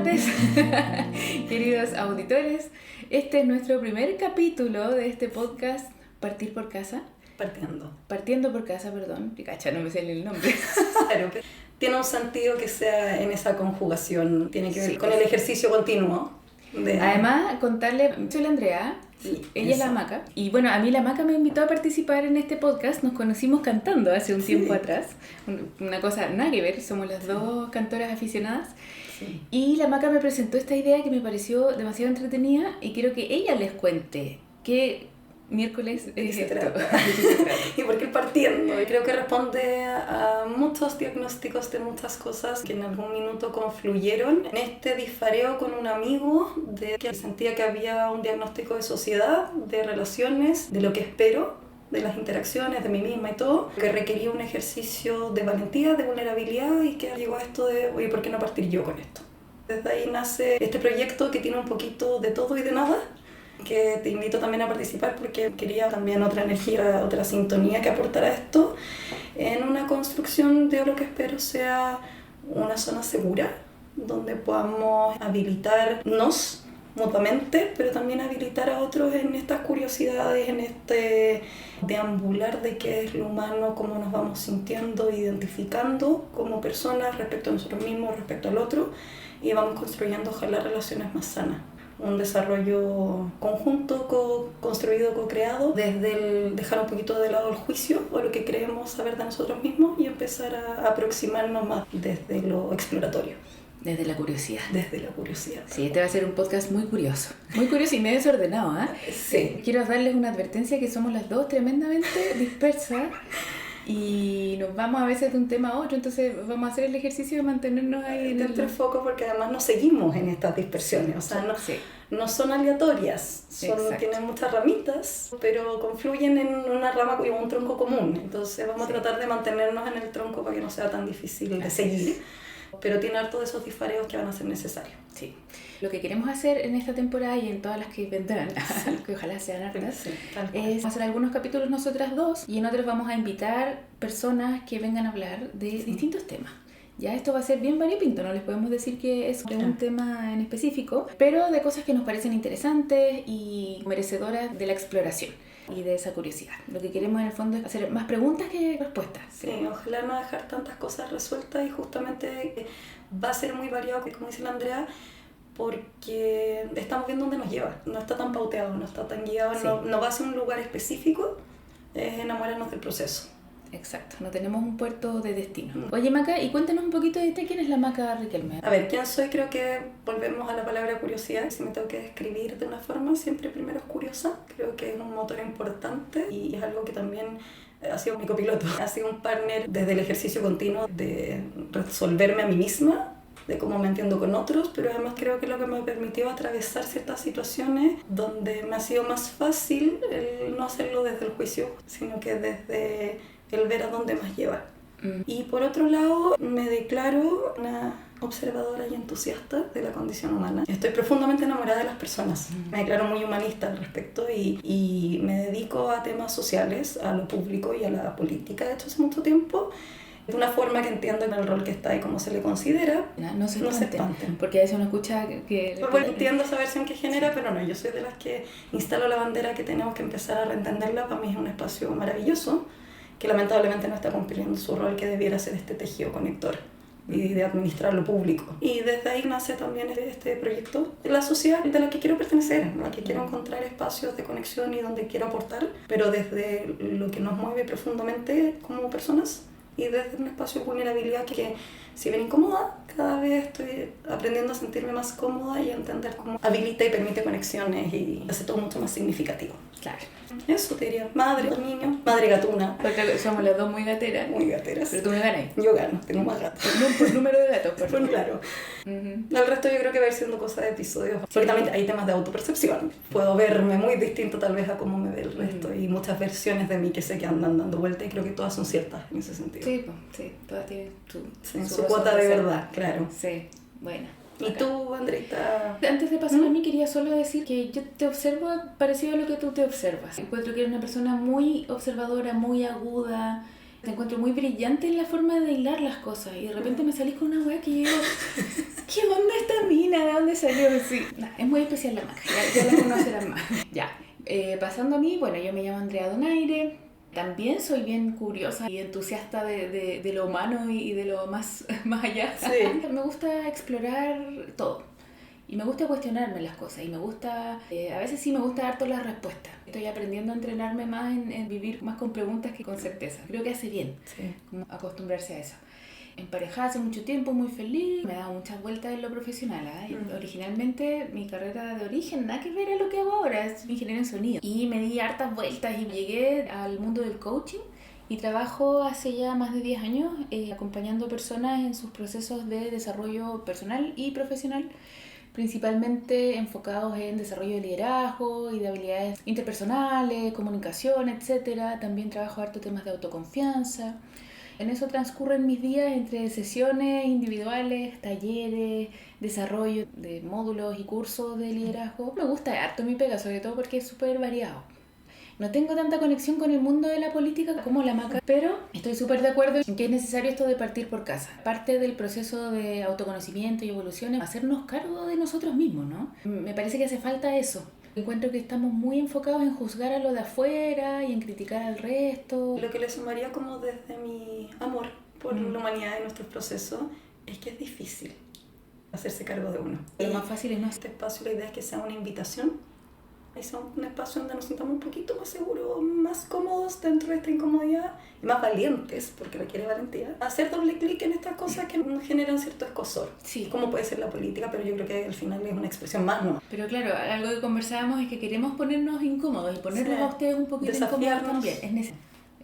tardes, queridos auditores. Este es nuestro primer capítulo de este podcast Partir por Casa. Partiendo por casa, perdón. Cacha, no me sale el nombre. Claro, tiene un sentido que sea en esa conjugación, tiene que ver con el ejercicio continuo. Además, contarle, soy la Andrea, ella es la Maca. Y bueno, a mí la Maca me invitó a participar en este podcast. Nos conocimos cantando hace un tiempo atrás. Una cosa nada que ver, somos las dos cantoras aficionadas. Sí. Y la Maca me presentó esta idea que me pareció demasiado entretenida y quiero que ella les cuente qué miércoles es esto. ¿Y por qué partiendo? Y creo que responde a muchos diagnósticos de muchas cosas que en algún minuto confluyeron en este dispareo con un amigo de que sentía que había un diagnóstico de sociedad, de relaciones, de lo que espero, de las interacciones, de mí misma y todo, que requería un ejercicio de valentía, de vulnerabilidad y que llegó a esto de, oye, ¿por qué no partir yo con esto? Desde ahí nace este proyecto que tiene un poquito de todo y de nada, que te invito también a participar porque quería también otra energía, otra sintonía que aportara esto en una construcción de lo que espero sea una zona segura donde podamos habilitarnos mutuamente, pero también habilitar a otros en estas curiosidades, en este deambular de qué es lo humano, cómo nos vamos sintiendo, identificando como personas respecto a nosotros mismos, respecto al otro, y vamos construyendo ojalá relaciones más sanas. Un desarrollo conjunto, co-construido, co-creado, desde el dejar un poquito de lado el juicio o lo que creemos saber de nosotros mismos y empezar a aproximarnos más desde lo exploratorio. Desde la curiosidad. Desde la curiosidad. Sí, este va a ser un podcast muy curioso. Muy curioso y medio desordenado, ¿eh? Sí. Quiero darles una advertencia que somos las dos tremendamente dispersas y nos vamos a veces de un tema a otro, entonces vamos a hacer el ejercicio de mantenernos ahí en el foco porque además nos seguimos en estas dispersiones, o sea, no son aleatorias, tienen muchas ramitas, pero confluyen en una rama y un tronco común, entonces vamos a tratar de mantenernos en el tronco para que no sea tan difícil de seguir. Pero tiene harto de esos dispareos que van a ser necesarios. Sí. Lo que queremos hacer en esta temporada y en todas las que vendrán, que ojalá sean hartas, es hacer algunos capítulos nosotras dos y en otros vamos a invitar personas que vengan a hablar de distintos temas. Ya esto va a ser bien variopinto, no les podemos decir que es un tema en específico, pero de cosas que nos parecen interesantes y merecedoras de la exploración y de esa curiosidad. Lo que queremos en el fondo es hacer más preguntas que respuestas. Sí, ojalá no dejar tantas cosas resueltas y justamente va a ser muy variado, como dice la Andrea, porque estamos viendo dónde nos lleva. No está tan pauteado, no está tan guiado, no va a ser un lugar específico, es enamorarnos del proceso. Exacto, no tenemos un puerto de destino. Oye, Maca, y cuéntanos un poquito de quién es la Maca Riquelme. A ver, ¿quién soy? Creo que volvemos a la palabra curiosidad. Si me tengo que describir de una forma, siempre primero es curiosa. Creo que es un motor importante y es algo que también ha sido mi copiloto. Ha sido un partner desde el ejercicio continuo de resolverme a mí misma, de cómo me entiendo con otros, pero además creo que lo que me permitió atravesar ciertas situaciones donde me ha sido más fácil el no hacerlo desde el juicio, sino que desde el ver a dónde más lleva. Y por otro lado, me declaro una observadora y entusiasta de la condición humana. Estoy profundamente enamorada de las personas. Me declaro muy humanista al respecto y me dedico a temas sociales, a lo público y a la política, de hecho, hace mucho tiempo. De una forma que entiendo en el rol que está y cómo se le considera. No se espanten, porque a veces uno escucha que... Pues entiendo esa versión que genera, pero no, yo soy de las que instalo la bandera que tenemos que empezar a reentenderla. Para mí es un espacio maravilloso, que lamentablemente no está cumpliendo su rol que debiera ser este tejido conector y de administrar lo público. Y desde ahí nace también este proyecto, la sociedad de la que quiero pertenecer, en la que quiero encontrar espacios de conexión y donde quiero aportar, pero desde lo que nos mueve profundamente como personas y desde un espacio de vulnerabilidad que si bien incómoda, cada vez estoy aprendiendo a sentirme más cómoda y a entender cómo habilita y permite conexiones y hace todo mucho más significativo. Claro. Eso te diría, madre, niño, madre gatuna. Porque somos las dos muy gateras. Muy gateras. Pero tú me ganas. Yo gano, tengo más gatos. Por número de gatos, por favor. Claro. El resto yo creo que va a ir siendo cosa de episodios. Porque también hay temas de autopercepción. Puedo verme muy distinto tal vez a cómo me ve el resto. Y muchas versiones de mí que sé que andan dando vuelta y creo que todas son ciertas en ese sentido. Sí, todas tienen su cuota de verdad, claro. Sí, bueno. ¿Y tú, Andreita? Antes de pasar a mí, quería solo decir que yo te observo parecido a lo que tú te observas. Encuentro que eres una persona muy observadora, muy aguda, Te encuentro muy brillante en la forma de hilar las cosas y de repente me salís con una weá que yo digo, ¿qué onda esta mina? ¿De dónde salió? Sí, es muy especial la Maca, ya la conocerán más. Ya, pasando a mí, bueno, yo me llamo Andrea Donaire. También soy bien curiosa y entusiasta de lo humano y de lo más allá. Sí. Me gusta explorar todo. Y me gusta cuestionarme las cosas y me gusta, a veces sí me gusta dar todas las respuestas. Estoy aprendiendo a entrenarme más en vivir más con preguntas que con certeza. Creo que hace bien como acostumbrarse a eso. Emparejada hace mucho tiempo, muy feliz, me he dado muchas vueltas en lo profesional. Originalmente mi carrera de origen nada que ver a lo que hago ahora, es ingeniero en sonido. Y me di hartas vueltas y llegué al mundo del coaching. Y trabajo hace ya más de 10 años acompañando personas en sus procesos de desarrollo personal y profesional, principalmente enfocados en desarrollo de liderazgo y de habilidades interpersonales, comunicación, etc. También trabajo harto temas de autoconfianza. En eso transcurren mis días entre sesiones individuales, talleres, desarrollo de módulos y cursos de liderazgo. Me gusta harto mi pega, sobre todo porque es súper variado. No tengo tanta conexión con el mundo de la política como la Maca, pero estoy súper de acuerdo en que es necesario esto de partir por casa. Parte del proceso de autoconocimiento y evolución es hacernos cargo de nosotros mismos, ¿no? Me parece que hace falta eso. Encuentro que estamos muy enfocados en juzgar a lo de afuera y en criticar al resto. Lo que le sumaría como desde mi amor por la humanidad y nuestros procesos es que es difícil hacerse cargo de uno. Lo más fácil es no. Este espacio, la idea es que sea una invitación. Es un espacio donde nos sintamos un poquito más seguros, más cómodos dentro de esta incomodidad y más valientes, porque requiere valentía. Hacer doble clic en estas cosas que nos generan cierto escozor, sí, como puede ser la política, pero yo creo que al final es una expresión más, ¿no? Pero claro, algo que conversábamos es que queremos ponernos incómodos y ponerlos a ustedes un poquito incómodos también.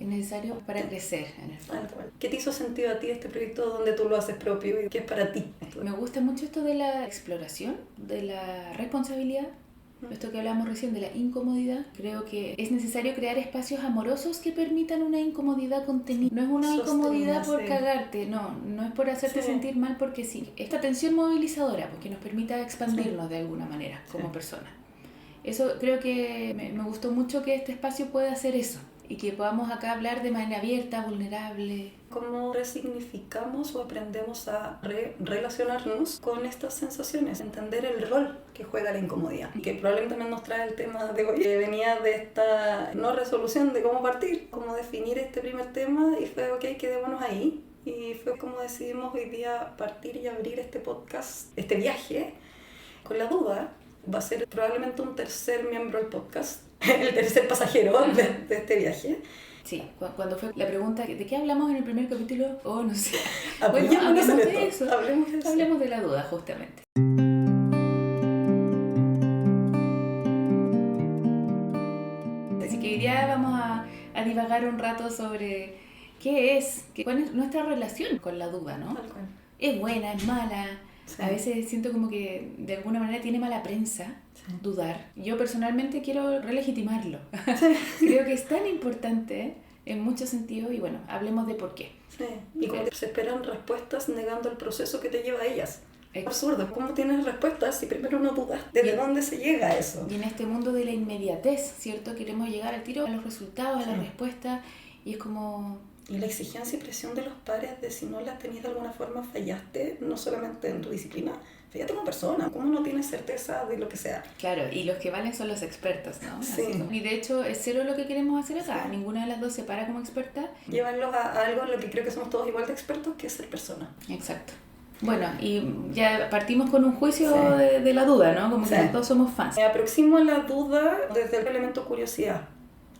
Es necesario para crecer en el fondo. ¿Qué te hizo sentido a ti este proyecto donde tú lo haces propio y qué es para ti? Me gusta mucho esto de la exploración, de la responsabilidad. Esto que hablábamos recién de la incomodidad, creo que es necesario crear espacios amorosos que permitan una incomodidad contenida. No es una incomodidad por cagarte, no es por hacerte sentir mal porque sí. Esta tensión movilizadora, porque nos permita expandirnos de alguna manera como personas. Eso creo que me gustó mucho que este espacio pueda hacer eso y que podamos acá hablar de manera abierta, vulnerable. ¿Cómo resignificamos o aprendemos a relacionarnos con estas sensaciones? Entender el rol que juega la incomodidad. Que probablemente también nos trae el tema de hoy, que venía de esta no resolución de cómo partir, cómo definir este primer tema y fue ok, quedémonos ahí. Y fue como decidimos hoy día partir y abrir este podcast, este viaje, con la duda. Va a ser probablemente un tercer miembro del podcast, el tercer pasajero de este viaje. Sí, cuando fue la pregunta ¿de qué hablamos en el primer capítulo? Oh, no sé. Bueno, hablemos de eso. Hablemos de la duda, justamente. Así que hoy día vamos a divagar un rato sobre cuál es nuestra relación con la duda, ¿no? Es buena, es mala. Sí. A veces siento como que de alguna manera tiene mala prensa dudar. Yo personalmente quiero relegitimarlo. Creo que es tan importante en muchos sentidos y bueno, hablemos de por qué. Sí. Y cuando se esperan respuestas negando el proceso que te lleva a ellas. Es absurdo. ¿Cómo tienes respuestas si primero no dudas? ¿Desde dónde se llega a eso? Y en este mundo de la inmediatez, ¿cierto? Queremos llegar al tiro a los resultados, a la respuesta y es como... Y la exigencia y presión de los padres de si no las tenías de alguna forma fallaste, no solamente en tu disciplina, fallaste como persona. ¿Cómo no tienes certeza de lo que sea? Claro, y los que valen son los expertos, ¿no? Sí. Y de hecho es cero lo que queremos hacer acá. Sí. Ninguna de las dos se para como experta. Llevarlos a algo en lo que creo que somos todos igual de expertos, que es ser persona. Exacto. Bueno, y ya partimos con un juicio de la duda, ¿no? Como que todos somos fans. Me aproximo a la duda desde el elemento curiosidad.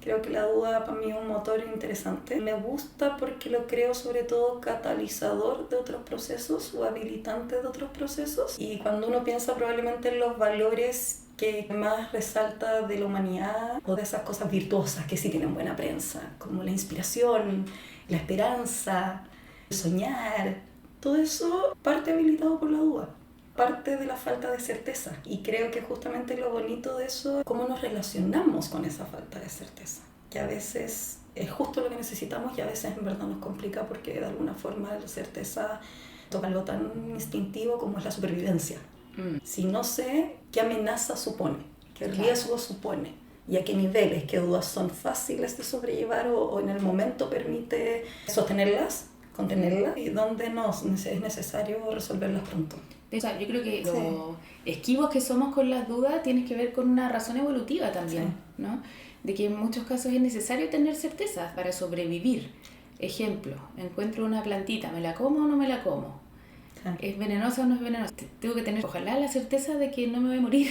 Creo que la duda para mí es un motor interesante. Me gusta porque lo creo sobre todo catalizador de otros procesos o habilitante de otros procesos. Y cuando uno piensa probablemente en los valores que más resalta de la humanidad o de esas cosas virtuosas que sí tienen buena prensa, como la inspiración, la esperanza, el soñar, todo eso parte habilitado por la duda. Parte de la falta de certeza y creo que justamente lo bonito de eso es cómo nos relacionamos con esa falta de certeza, que a veces es justo lo que necesitamos y a veces en verdad nos complica porque de alguna forma la certeza toca algo tan instintivo como es la supervivencia. Si no sé qué amenaza supone, qué riesgo supone, y a qué niveles, qué dudas son fáciles de sobrellevar o en el momento permite sostenerlas, contenerlas, y dónde no es necesario resolverlas pronto. O sea, yo creo que los esquivos que somos con las dudas tiene que ver con una razón evolutiva también, ¿no? De que en muchos casos es necesario tener certezas para sobrevivir. Ejemplo, encuentro una plantita, ¿me la como o no me la como? ¿Es venenosa o no es venenosa? Tengo que tener, ojalá, la certeza de que no me voy a morir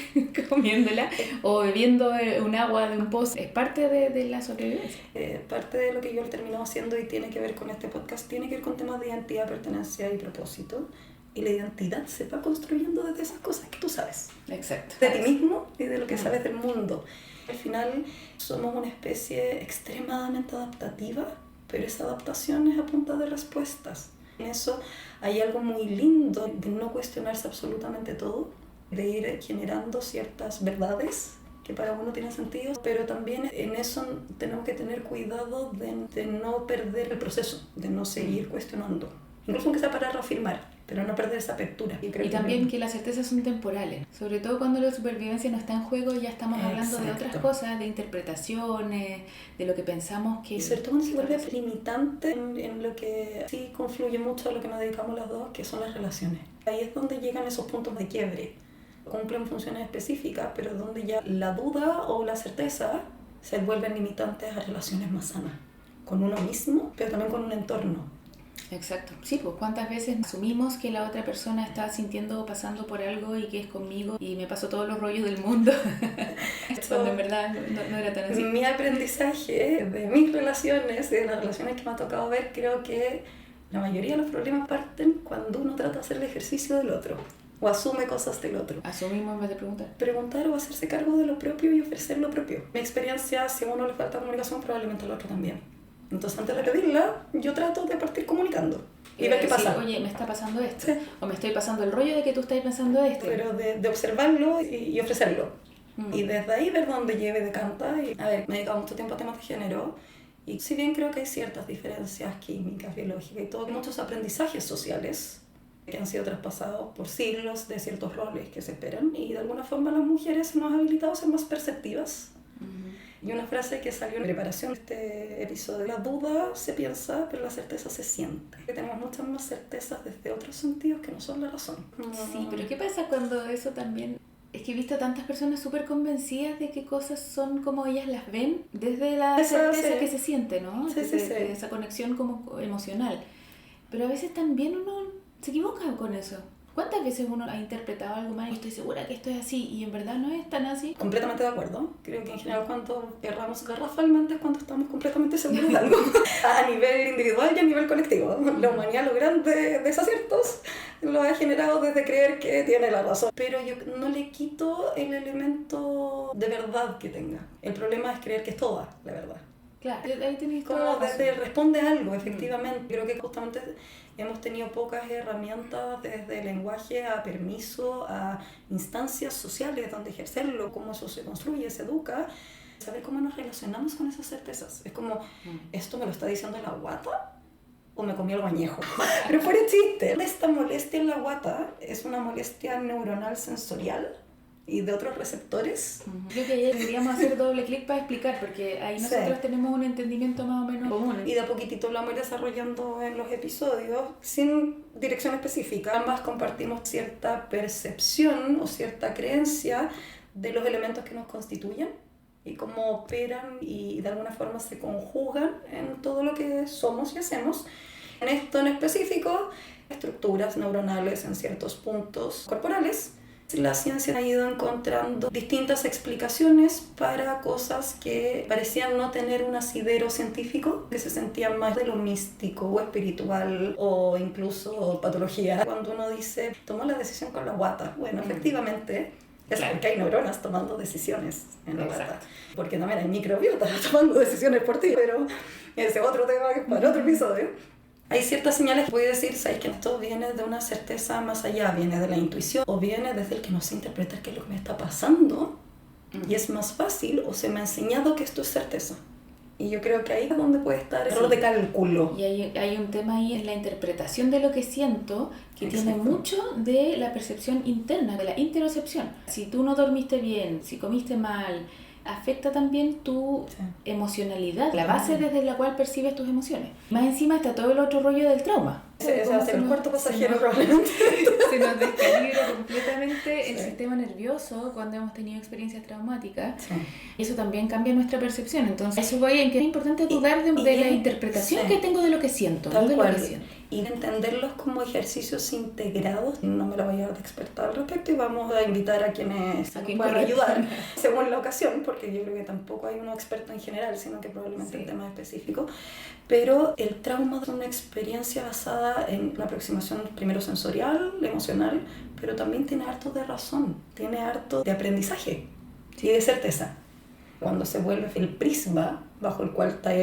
comiéndola o bebiendo un agua de un pozo. Es parte de la sobrevivencia. Parte de lo que yo he terminado haciendo y tiene que ver con este podcast, tiene que ver con temas de identidad, pertenencia y propósito. Y la identidad se va construyendo desde esas cosas que tú sabes. Exacto. De ti mismo y de lo que sabes del mundo. Al final somos una especie extremadamente adaptativa, pero esa adaptación es a punta de respuestas. En eso hay algo muy lindo de no cuestionarse absolutamente todo, de ir generando ciertas verdades que para uno tienen sentido, pero también en eso tenemos que tener cuidado de no perder el proceso, de no seguir cuestionando. Incluso aunque sea para reafirmar, pero no perder esa apertura. Y también que las certezas son temporales, sobre todo cuando la supervivencia no está en juego, ya estamos hablando de otras cosas, de interpretaciones, de lo que pensamos que... Y sobre todo cuando se vuelve limitante en lo que sí confluye mucho a lo que nos dedicamos las dos, que son las relaciones. Ahí es donde llegan esos puntos de quiebre. Cumplen funciones específicas, pero donde ya la duda o la certeza se vuelven limitantes a relaciones más sanas, con uno mismo, pero también con un entorno. Exacto. Sí, pues cuántas veces asumimos que la otra persona está sintiendo o pasando por algo y que es conmigo y me paso todos los rollos del mundo cuando en verdad no era tan así. Mi aprendizaje de mis relaciones, de las relaciones que me ha tocado ver, creo que la mayoría de los problemas parten cuando uno trata de hacer el ejercicio del otro o asume cosas del otro. ¿Asumimos en vez de preguntar? Preguntar o hacerse cargo de lo propio y ofrecer lo propio. Mi experiencia, si a uno le falta comunicación, probablemente al otro también. Entonces, antes de pedirla, yo trato de partir comunicando y ver qué pasa. Oye, me está pasando esto, o me estoy pasando el rollo de que tú estás pensando esto. Pero de observarlo y ofrecerlo. Y desde ahí ver dónde lleve de canta. Y, a ver, me he dedicado mucho tiempo a temas de género y si bien creo que hay ciertas diferencias químicas, biológicas y todo, muchos aprendizajes sociales que han sido traspasados por siglos de ciertos roles que se esperan y de alguna forma las mujeres nos han habilitado a ser más perceptivas. Y una frase que salió en preparación de este episodio: la duda se piensa, pero la certeza se siente. Que tenemos muchas más certezas desde otros sentidos que no son la razón. Sí, pero ¿qué pasa cuando eso también... Es que he visto a tantas personas súper convencidas de que cosas son como ellas las ven, desde la certeza que se siente, ¿no? Desde esa conexión como emocional. Pero a veces también uno se equivoca con eso. ¿Cuántas veces uno ha interpretado algo mal y estoy segura que esto es así y en verdad no es tan así? Completamente de acuerdo. Creo que en general cuando erramos garrafalmente es cuando estamos completamente seguros de algo. A nivel individual y a nivel colectivo. La humanidad, los grandes desaciertos lo ha generado desde creer que tiene la razón. Pero yo no le quito el elemento de verdad que tenga. El problema es creer que es toda la verdad. Claro, ahí tenéis como desde responde a algo, efectivamente. Creo que justamente hemos tenido pocas herramientas desde el lenguaje a permiso, a instancias sociales donde ejercerlo, cómo eso se construye, se educa, saber cómo nos relacionamos con esas certezas. Es como, ¿esto me lo está diciendo la guata o me comí algo añejo? Pero fuera de chiste, esta molestia en la guata es una molestia neuronal sensorial y de otros receptores. Creo que ahí deberíamos hacer doble clic para explicar, porque ahí nosotros tenemos un entendimiento más o menos común. Y de a poquitito lo vamos desarrollando en los episodios, sin dirección específica. Ambas compartimos cierta percepción o cierta creencia de los elementos que nos constituyen y cómo operan y de alguna forma se conjugan en todo lo que somos y hacemos. En esto en específico, estructuras neuronales en ciertos puntos corporales. La ciencia ha ido encontrando distintas explicaciones para cosas que parecían no tener un asidero científico, que se sentían más de lo místico o espiritual o incluso patología. Cuando uno dice, tomó la decisión con la guata, bueno, efectivamente es porque hay neuronas tomando decisiones en la guata. Porque también hay microbiotas tomando decisiones por ti, pero ese es otro tema que es para otro episodio. Hay ciertas señales que puedes decir, ¿sabes? Que esto viene de una certeza más allá, viene de la intuición o viene desde el que no sé interpretar qué es lo que me está pasando y es más fácil o se me ha enseñado que esto es certeza. Y yo creo que ahí es donde puede estar el error de cálculo. Y hay un tema ahí en la interpretación de lo que siento que tiene mucho de la percepción interna, de la interocepción. Si tú no dormiste bien, si comiste mal, afecta también tu emocionalidad, la base desde la cual percibes tus emociones. Más encima está todo el otro rollo del trauma. Ese va a ser el cuarto pasajero probablemente. Se nos descalibra completamente el sistema nervioso cuando hemos tenido experiencias traumáticas. Sí. Y eso también cambia nuestra percepción. Entonces, eso voy en que es importante dudar de la interpretación que tengo de lo que siento. Tal cual. Y entenderlos como ejercicios integrados. No me la voy a llevar de experta al respecto y vamos a invitar a quienes nos puedan ayudar según la ocasión, porque yo creo que tampoco hay uno experto en general, sino que probablemente en temas específicos. Pero el trauma es una experiencia basada en una aproximación primero sensorial, emocional, pero también tiene harto de razón, tiene harto de aprendizaje y de certeza. Cuando se vuelve el prisma bajo el cual estás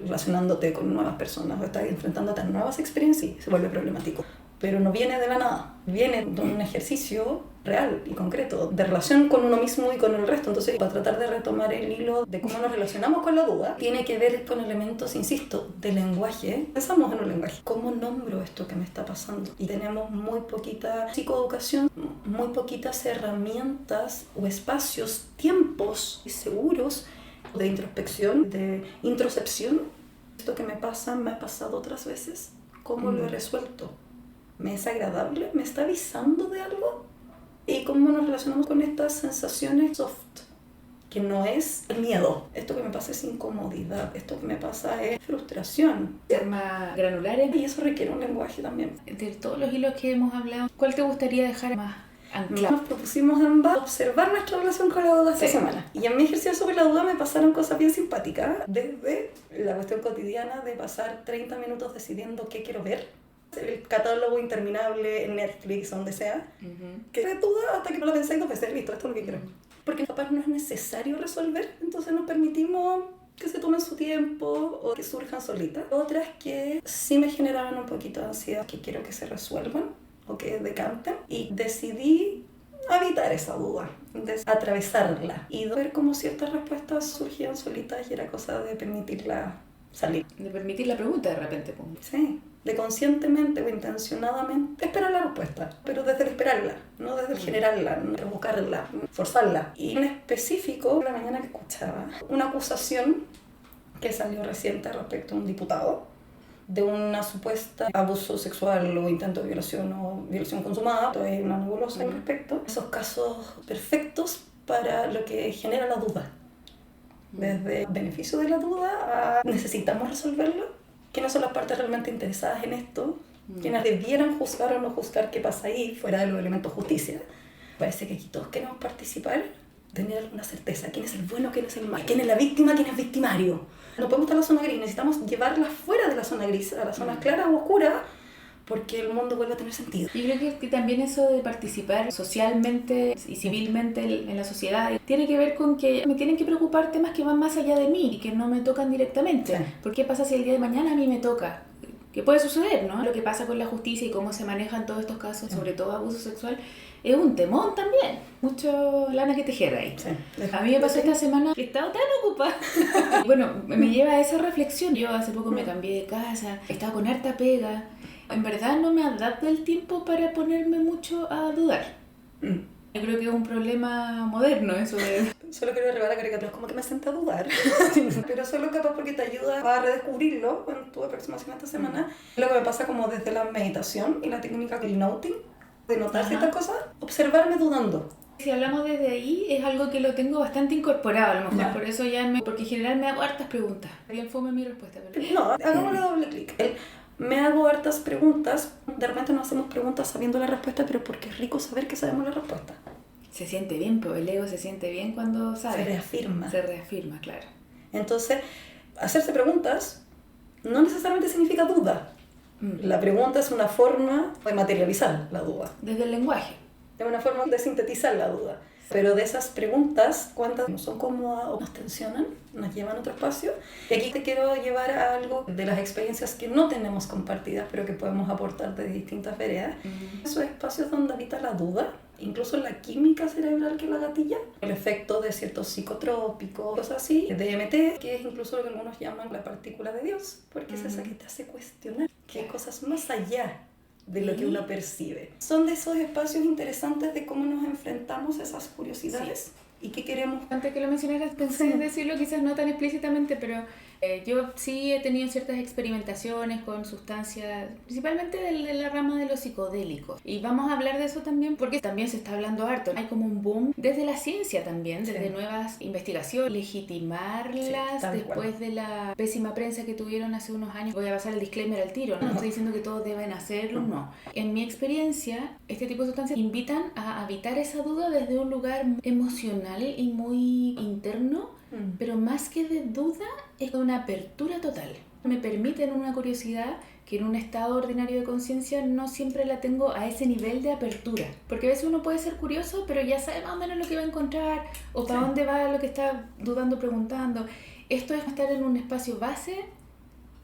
relacionándote con nuevas personas o estás enfrentándote a nuevas experiencias, se vuelve problemático. Pero no viene de la nada, viene de un ejercicio real y concreto de relación con uno mismo y con el resto. Entonces, para tratar de retomar el hilo de cómo nos relacionamos con la duda, tiene que ver con elementos, insisto, de lenguaje. Pensamos en un lenguaje. ¿Cómo nombro esto que me está pasando? Y tenemos muy poquita psicoeducación, muy poquitas herramientas o espacios, tiempos seguros de introspección, de introspección. Esto que me pasa, me ha pasado otras veces. ¿Cómo lo he resuelto? ¿Me es agradable? ¿Me está avisando de algo? ¿Y cómo nos relacionamos con estas sensaciones soft? Que no es el miedo. Esto que me pasa es incomodidad. Esto que me pasa es frustración. Ser más granulares. Y eso requiere un lenguaje también. De todos los hilos que hemos hablado, ¿cuál te gustaría dejar más anclado? Nos propusimos ambas observar nuestra relación con la duda esta semana. Y en mi ejercicio sobre la duda me pasaron cosas bien simpáticas. Desde la cuestión cotidiana de pasar 30 minutos decidiendo qué quiero ver. El catálogo interminable en Netflix o donde sea, que te duda hasta que no lo pensáis 2 veces, listo, esto es lo que quiero. Porque capaz no es necesario resolver, entonces nos permitimos que se tomen su tiempo o que surjan solitas. Otras que sí me generaron un poquito de ansiedad, que quiero que se resuelvan o que decanten, y decidí habitar esa duda, atravesarla y ver cómo ciertas respuestas surgían solitas y era cosa de permitirla salir. De permitir la pregunta de repente. Sí. De conscientemente o intencionadamente esperar la respuesta, pero desde el esperarla, no desde el generarla, no buscarla, forzarla. Y en específico, la mañana que escuchaba una acusación que salió reciente respecto a un diputado de una supuesta abuso sexual o intento de violación o violación consumada, todavía hay una nebulosa al respecto. Esos casos perfectos para lo que genera la duda. Desde el beneficio de la duda a necesitamos resolverlo. ¿Quiénes son las partes realmente interesadas en esto? ¿Quiénes debieran juzgar o no juzgar qué pasa ahí, fuera de los elementos de justicia? Parece que aquí todos queremos participar, tener una certeza. ¿Quién es el bueno, quién es el malo? ¿Quién es la víctima, quién es victimario? No podemos estar en la zona gris, necesitamos llevarla fuera de la zona gris, a las zonas claras o oscuras, porque el mundo vuelve a tener sentido. Yo creo que también eso de participar socialmente y civilmente en la sociedad tiene que ver con que me tienen que preocupar temas que van más allá de mí y que no me tocan directamente. Sí. ¿Por qué pasa si el día de mañana a mí me toca? ¿Qué puede suceder, no? Lo que pasa con la justicia y cómo se manejan todos estos casos, sobre todo abuso sexual, es un temón también. Mucho lana que tejer ahí. Sí. A mí me pasó esta semana que he estado tan ocupada. Bueno, me lleva a esa reflexión. Yo hace poco me cambié de casa, he estado con harta pega. En verdad no me ha dado el tiempo para ponerme mucho a dudar. Yo creo que es un problema moderno eso de... Solo quiero revelar la caricatura, como que me senté a dudar. Pero solo capaz porque te ayuda a redescubrirlo en tu aproximación esta semana. Lo que me pasa como desde la meditación y la técnica del noting, de notar ciertas cosas, observarme dudando. Si hablamos desde ahí, es algo que lo tengo bastante incorporado a lo mejor, por eso ya porque en general me hago hartas preguntas. Bien fome mi respuesta. Pero... No, hagámosle doble clic. Me hago hartas preguntas, de repente no hacemos preguntas sabiendo la respuesta, pero porque es rico saber que sabemos la respuesta. Se siente bien, pero el ego se siente bien cuando sabe. Se reafirma, claro. Entonces, hacerse preguntas no necesariamente significa duda. La pregunta es una forma de materializar la duda. Desde el lenguaje. Es una forma de sintetizar la duda. Pero de esas preguntas, ¿cuántas no son cómodas o nos tensionan? Nos llevan a otro espacio. Y aquí te quiero llevar a algo de las experiencias que no tenemos compartidas, pero que podemos aportar de distintas veredas. Esos espacios donde habita la duda, incluso la química cerebral que la gatilla, el efecto de ciertos psicotrópicos, cosas así, DMT, que es incluso lo que algunos llaman la partícula de Dios, porque es esa que te hace cuestionar que hay cosas más allá de lo que uno percibe. Son de esos espacios interesantes de cómo nos enfrentamos a esas curiosidades y qué queremos. Antes que lo mencionaras pensé en decirlo quizás no tan explícitamente, pero yo sí he tenido ciertas experimentaciones con sustancias, principalmente de la rama de los psicodélicos. Y vamos a hablar de eso también porque también se está hablando harto. Hay como un boom desde la ciencia también, desde nuevas investigaciones, legitimarlas después de la pésima prensa que tuvieron hace unos años. Voy a pasar el disclaimer al tiro, no estoy diciendo que todos deben hacerlo, no. En mi experiencia, este tipo de sustancias invitan a habitar esa duda desde un lugar emocional y muy interno, pero más que de duda es una apertura total. Me permiten una curiosidad que en un estado ordinario de conciencia no siempre la tengo a ese nivel de apertura. Porque a veces uno puede ser curioso, pero ya sabe más o menos lo que va a encontrar o para dónde va lo que está dudando, preguntando. Esto es estar en un espacio base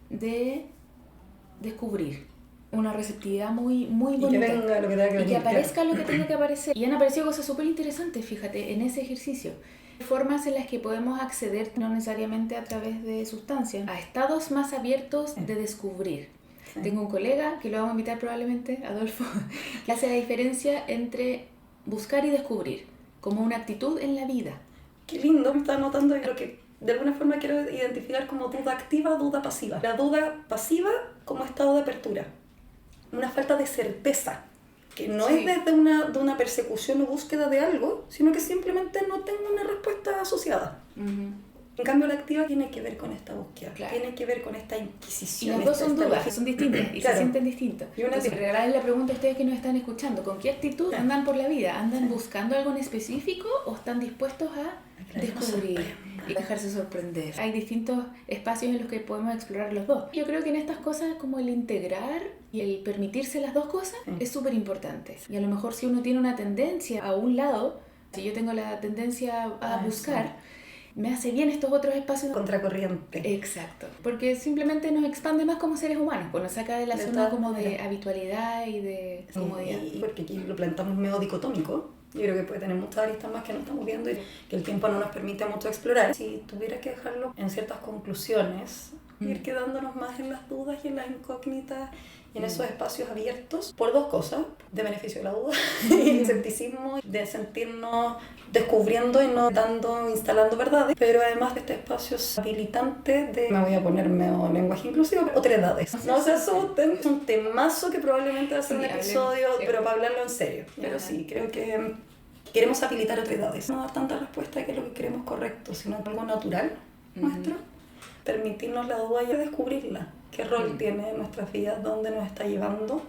de descubrir. Una receptividad muy bonita. Y que venga lo que tenga que venir. Y que aparezca lo que tenga que aparecer. Y han aparecido cosas súper interesantes, fíjate, en ese ejercicio. Formas en las que podemos acceder, no necesariamente a través de sustancias, a estados más abiertos de descubrir. Tengo un colega, que lo vamos a invitar probablemente, Adolfo, que hace la diferencia entre buscar y descubrir, como una actitud en la vida. Qué lindo, me está notando lo que de alguna forma quiero identificar como duda activa, duda pasiva. La duda pasiva como estado de apertura. Una falta de certeza, que no es desde una persecución o búsqueda de algo, sino que simplemente no tengo una respuesta asociada. En cambio, la activa tiene que ver con esta búsqueda, tiene que ver con esta inquisición. Y las dos son dudas, son distintas y se sienten distintas. Y entonces, regalarles la pregunta a ustedes que nos están escuchando, ¿con qué actitud andan por la vida? ¿Andan buscando algo en específico o están dispuestos a descubrir y dejarse sorprender? Hay distintos espacios en los que podemos explorar los dos. Yo creo que en estas cosas como el integrar y el permitirse las dos cosas es súper importante. Y a lo mejor si uno tiene una tendencia a un lado, si yo tengo la tendencia a buscar, me hace bien estos otros espacios contracorriente. Exacto, porque simplemente nos expande más como seres humanos, pues nos saca de la zona como de habitualidad y de comodidad. Y porque aquí lo plantamos medio dicotómico. Yo creo que puede tener muchas aristas más que no estamos viendo y que el tiempo no nos permite mucho explorar. Si tuviera que dejarlo en ciertas conclusiones, ir quedándonos más en las dudas y en las incógnitas y en esos espacios abiertos por dos cosas: de beneficio de la duda y el escepticismo, de sentirnos descubriendo y no instalando verdades, pero además de este espacio habilitante de, me voy a poner medio lenguaje inclusivo, otras edades. No se asusten, es un temazo que probablemente va a ser un episodio, pero para hablarlo en serio. Pero sí, creo que queremos habilitar otras edades. No dar tanta respuesta que es lo que queremos correcto, sino algo natural nuestro. Permitirnos la duda y descubrirla. ¿Qué rol tiene en nuestras vidas? ¿Dónde nos está llevando?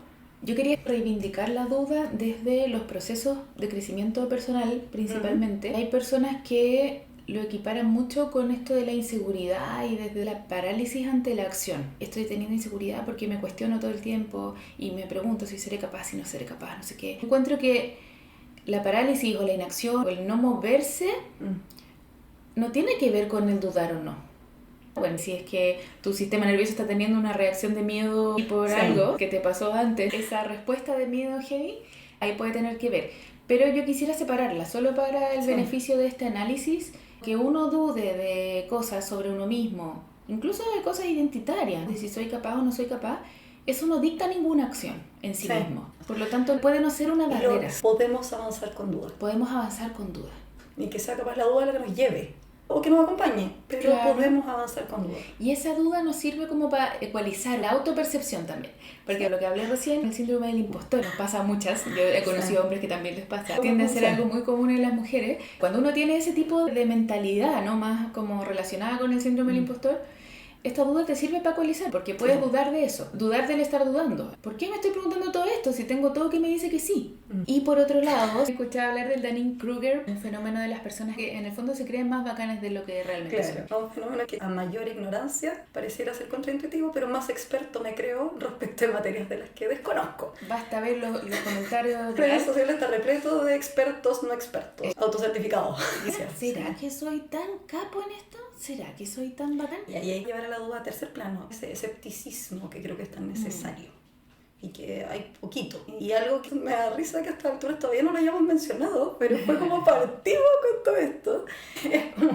Yo quería reivindicar la duda desde los procesos de crecimiento personal, principalmente. Hay personas que lo equiparan mucho con esto de la inseguridad y desde la parálisis ante la acción. Estoy teniendo inseguridad porque me cuestiono todo el tiempo y me pregunto si seré capaz, si no seré capaz, no sé qué. Encuentro que la parálisis o la inacción o el no moverse no tiene que ver con el dudar o no. Bueno, si es que tu sistema nervioso está teniendo una reacción de miedo y por algo que te pasó antes, esa respuesta de miedo heavy, ahí puede tener que ver. Pero yo quisiera separarla, solo para el beneficio de este análisis, que uno dude de cosas sobre uno mismo, incluso de cosas identitarias, de si soy capaz o no soy capaz, eso no dicta ninguna acción en sí mismo. Por lo tanto, puede no ser una barrera. Podemos avanzar con dudas. Podemos avanzar con dudas. Y que sea capaz la duda la que nos lleve. O que nos acompañe, pero podemos avanzar con duda. Y esa duda nos sirve como para ecualizar la autopercepción también. Porque lo que hablé recién, el síndrome del impostor, nos pasa a muchas. Yo he conocido hombres que también les pasa. Tiende a ser algo muy común en las mujeres. Cuando uno tiene ese tipo de mentalidad, ¿no? Más como relacionada con el síndrome del impostor, esta duda te sirve para ecualizar, porque puedes dudar de eso, dudar del estar dudando. ¿Por qué me estoy preguntando todo esto si tengo todo que me dice que sí? Y por otro lado, escuché hablar del Dunning-Kruger, un fenómeno de las personas que en el fondo se creen más bacanas de lo que realmente son. Un fenómeno que a mayor ignorancia pareciera ser contraintuitivo, pero más experto me creo respecto de materias de las que desconozco. Basta ver los comentarios. Redes sociales está repleto de expertos no expertos, autocertificados. ¿Será que soy tan capo en esto? ¿Será que soy tan bacán? Y ahí hay que llevar a la duda a tercer plano, ese escepticismo que creo que es tan necesario y que hay poquito. Y algo que me da risa que a esta altura todavía no lo hayamos mencionado, pero fue como partimos con todo esto.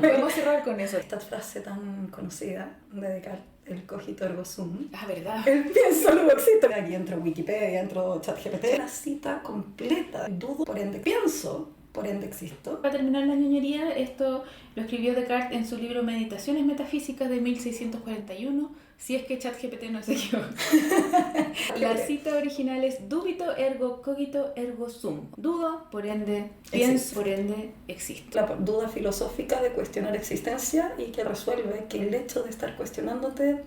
Podemos cerrar con eso. Esta frase tan conocida de Descartes, el cogito ergo sum. Ah, ¿verdad? El pienso luego existe. Aquí entro Wikipedia, entro ChatGPT. Una cita completa. Dudo, por ende pienso. por ende existo. Para terminar la ñoñería, esto lo escribió Descartes en su libro Meditaciones Metafísicas de 1641, si es que ChatGPT no se equivoca. La cita original es dubito ergo cogito ergo sum. Dudo, por ende pienso, por ende existo. La duda filosófica de cuestionar existencia y que resuelve que el hecho de estar cuestionándote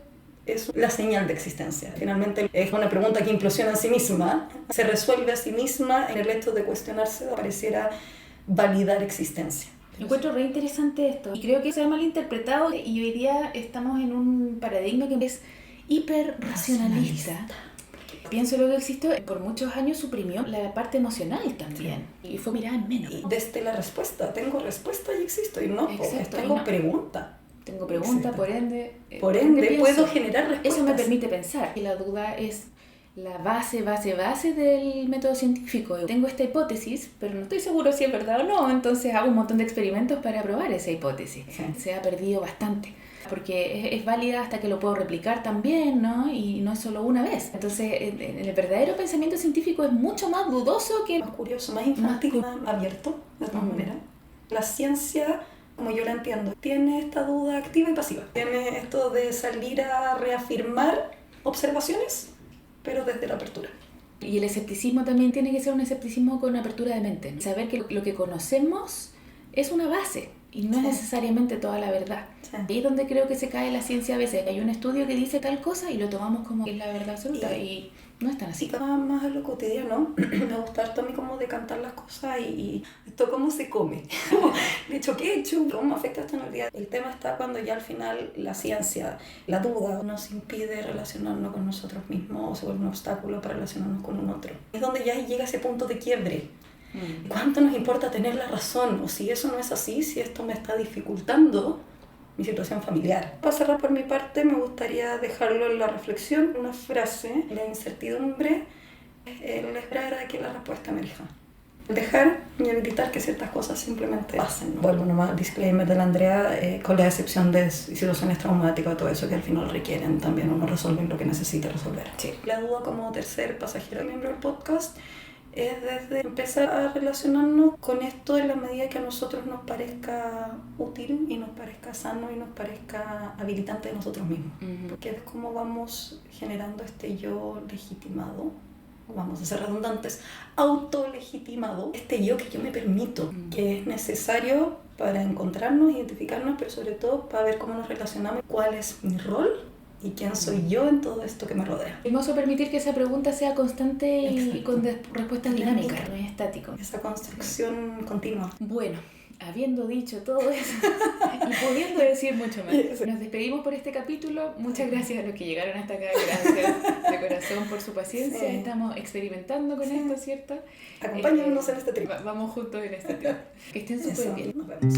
es la señal de existencia. Finalmente es una pregunta que implosiona en sí misma, se resuelve a sí misma en el hecho de cuestionarse, pareciera validar existencia. Encuentro re interesante esto y creo que se ha malinterpretado y hoy día estamos en un paradigma que es hiperracionalista. Pienso lo que existo, por muchos años suprimió la parte emocional también y fue mirada en menos. Y desde la respuesta, tengo respuesta y existo y no, exacto, tengo no. pregunta. Tengo pregunta, por ende puedo generar respuestas. Eso me permite pensar y la duda es la base del método científico. Tengo esta hipótesis, pero no estoy seguro si es verdad o no, entonces hago un montón de experimentos para probar esa hipótesis. Sí. Se ha perdido bastante, porque es válida hasta que lo puedo replicar también, ¿no? Y no es solo una vez. Entonces, el verdadero pensamiento científico es mucho más dudoso que... Más curioso, más infantil, más abierto, de todas maneras. La ciencia, como yo la entiendo, tiene esta duda activa y pasiva. Tiene esto de salir a reafirmar observaciones, pero desde la apertura. Y el escepticismo también tiene que ser un escepticismo con apertura de mente, ¿no? Saber que lo que conocemos es una base y no es necesariamente toda la verdad. Sí. Ahí es donde creo que se cae la ciencia a veces. Hay un estudio que dice tal cosa y lo tomamos como que es la verdad absoluta y no es tan así. Y más a lo cotidiano, me gusta harto a mí como decantar las cosas y esto cómo se come. De hecho, ¿qué he hecho? ¿Cómo afecta esto en el día? El tema está cuando ya al final la ciencia, la duda, nos impide relacionarnos con nosotros mismos o se vuelve un obstáculo para relacionarnos con un otro. Es donde ya llega ese punto de quiebre. ¿Cuánto nos importa tener la razón? O si eso no es así, si esto me está dificultando mi situación familiar. Para cerrar por mi parte, me gustaría dejarlo en la reflexión, una frase: la incertidumbre es el esperar a que la respuesta emerja. Dejar y habilitar que ciertas cosas simplemente pasen. Vuelvo nomás al disclaimer de la Andrea, con la excepción de situaciones traumáticas o todo eso que al final requieren también uno resolver lo que necesita resolver. Sí. La duda como tercer pasajero miembro del podcast es desde empezar a relacionarnos con esto en la medida que a nosotros nos parezca útil y nos parezca sano y nos parezca habilitante de nosotros mismos. Porque es como vamos generando este yo legitimado, vamos a ser redundantes, autolegitimado, este yo que yo me permito, que es necesario para encontrarnos, identificarnos, pero sobre todo para ver cómo nos relacionamos, cuál es mi rol y quién soy yo en todo esto que me rodea. Hermoso permitir que esa pregunta sea constante y con respuestas dinámicas, no es estático. Esa construcción continua. Bueno, habiendo dicho todo eso y pudiendo decir mucho más, nos despedimos por este capítulo. Muchas gracias a los que llegaron hasta acá. Gracias de corazón por su paciencia. Sí. Estamos experimentando con esto, ¿cierto? Acompáñanos en este trip. Vamos juntos en este trip. Que estén súper bien. Nos vemos.